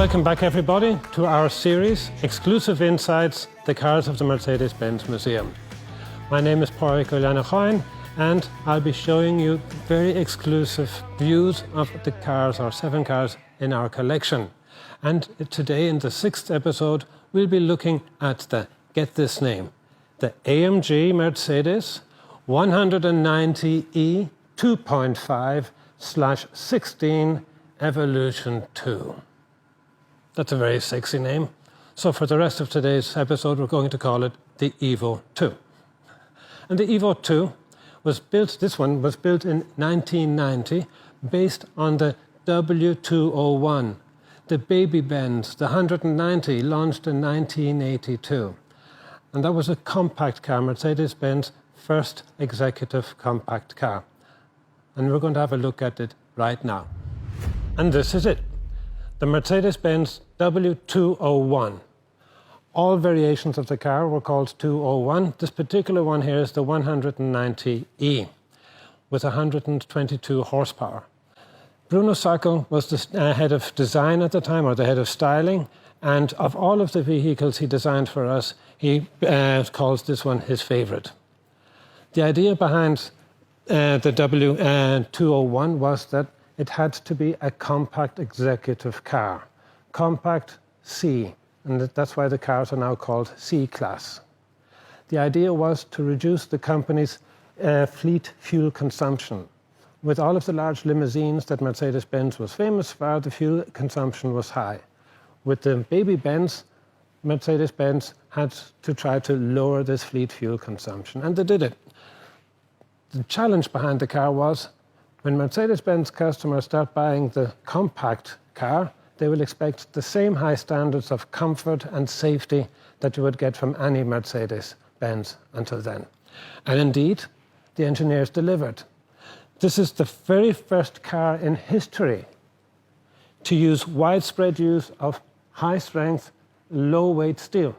Welcome back, everybody, to our series, Exclusive Insights, the Cars of the Mercedes-Benz Museum. My name is Pádraic Ó Leanacháin, and I'll be showing you very exclusive views of the cars, or 7 cars, in our collection. And today, in the 6th episode, we'll be looking at the, get this name, the AMG-Mercedes 190E 2.5/16 Evolution 2. That's a very sexy name. So for the rest of today's episode, we're going to call it the Evo 2. And the Evo 2 was built, this one was built in 1990, based on the W201, the baby Benz, the 190, launched in 1982. And that was a compact car, Mercedes-Benz first executive compact car. And we're going to have a look at it right now. And this is it, the Mercedes-Benz W201. All variations of the car were called 201. This particular one here is the 190E with 122 horsepower. Bruno Sacco was the head of design at the time, or the head of styling, and of all of the vehicles he designed for us, he calls this one his favorite. The idea behind the W201 was that it had to be a compact executive car, compact C, and that's why the cars are now called C-Class. The idea was to reduce the company's fleet fuel consumption. With all of the large limousines that Mercedes-Benz was famous for, the fuel consumption was high. With the baby Benz, Mercedes-Benz had to try to lower this fleet fuel consumption, and they did it. The challenge behind the car was, when Mercedes-Benz customers start buying the compact car, they will expect the same high standards of comfort and safety that you would get from any Mercedes-Benz until then. And indeed, the engineers delivered. This is the very first car in history to use widespread use of high-strength, low-weight steel.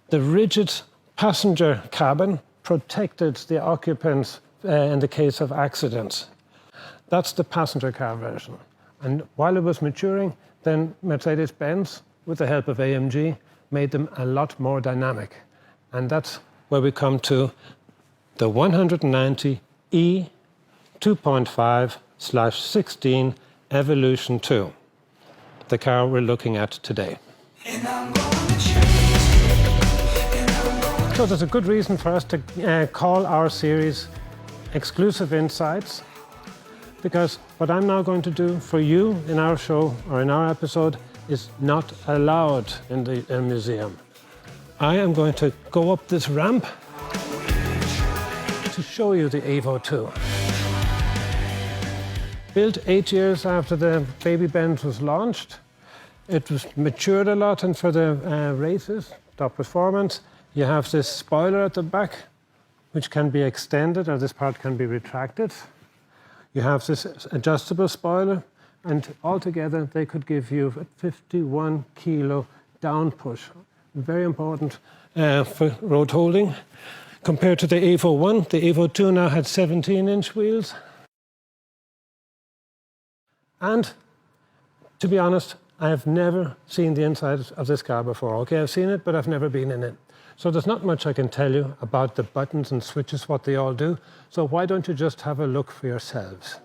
The rigid passenger cabin protected the occupants in the case of accidents. That's the passenger car version. And while it was maturing, then Mercedes-Benz, with the help of AMG, made them a lot more dynamic. And that's where we come to the 190E 2.5/16 Evolution 2, the car we're looking at today. So there's a good reason for us to call our series Exclusive Insights, because what I'm now going to do for you in our show, or in our episode, is not allowed in the museum. I am going to go up this ramp to show you the Evo 2. Built 8 years after the baby Benz was launched, it was matured a lot, and for the races, top performance, you have this spoiler at the back, which can be extended, or this part can be retracted. You have this adjustable spoiler, and altogether they could give you a 51 kilo down push. Very important for road holding. Compared to the Evo 1, the Evo 2 now had 17-inch wheels. And to be honest, I have never seen the inside of this car before. Okay, I've seen it, but I've never been in it. So there's not much I can tell you about the buttons and switches, what they all do. So why don't you just have a look for yourselves?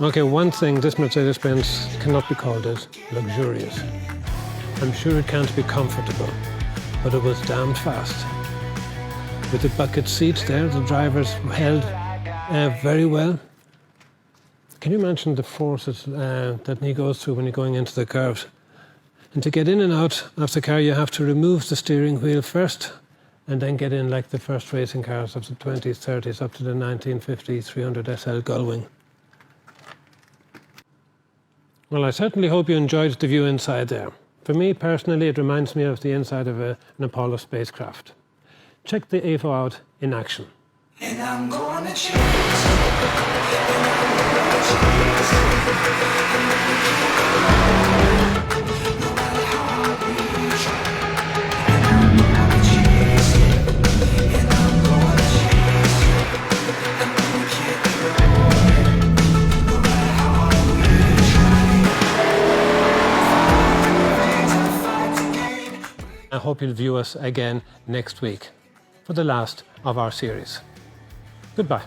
Okay, one thing, this Mercedes-Benz cannot be called as luxurious. I'm sure it can't be comfortable, but it was damned fast. With the bucket seats there, the drivers held very well. Can you imagine the forces that he goes through when you're going into the curves? And to get in and out of the car, you have to remove the steering wheel first, and then get in like the first racing cars of the 20s, 30s, up to the 1950 300 SL Gullwing. Well, I certainly hope you enjoyed the view inside there. For me, personally, it reminds me of the inside of an Apollo spacecraft. Check the Evo out in action. And I'm gonna chase. I hope you'll view us again next week for the last of our series. Goodbye.